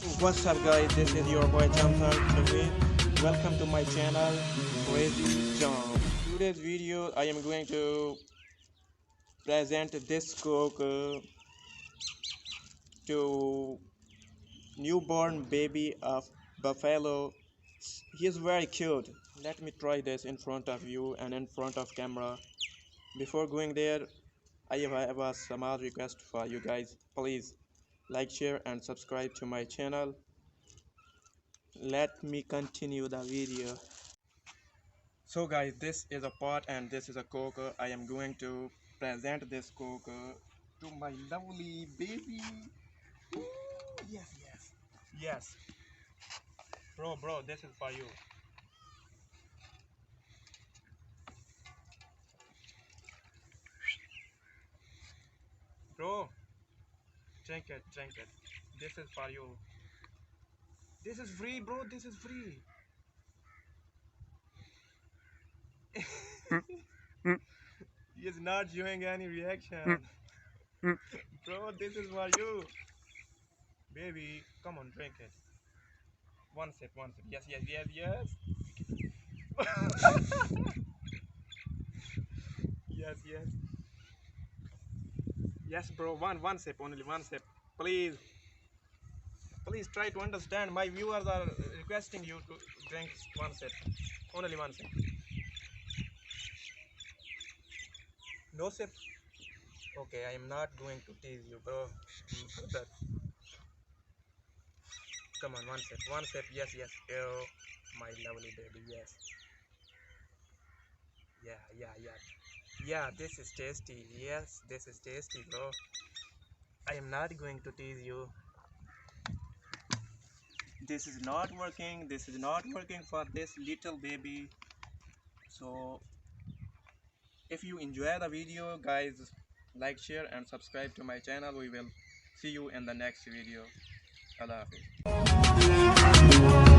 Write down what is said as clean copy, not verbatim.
What's up guys, this is your boy JaaM. Welcome to my channel Crazy JaaM. Today's video I am going to present this coke to newborn baby of Buffalo. He is very cute. Let me try this in front of you and in front of camera. Before going there, I have a small request for you guys. Please like, share and subscribe to my channel. Let me continue the video. So guys, this is a pot and this is a coke. I am going to present this coke to my lovely baby. Ooh, yes, yes, yes. Bro, this is for you. Bro, drink it, drink it. This is for you. This is free, bro, this is free. He is not showing any reaction. Bro, this is for you. Baby, come on, drink it. One sip, one sip. Yes, yes, yes, yes. Yes, yes. Yes, bro. One sip, only one sip. Please, please try to understand. My viewers are requesting you to drink one sip. Only one sip. No sip. Okay, I am not going to tease you, bro. Brother. Come on, one sip. One sip. Yes, yes. Oh, my lovely baby. Yes. Yeah, yeah, yeah. Yeah, this is tasty. Yes, this is tasty, bro. I am not going to tease you. This is not working. This is not working for this little baby. So if you enjoy the video guys, like, share and subscribe to my channel. We will see you in the next video. Allah Hafiz.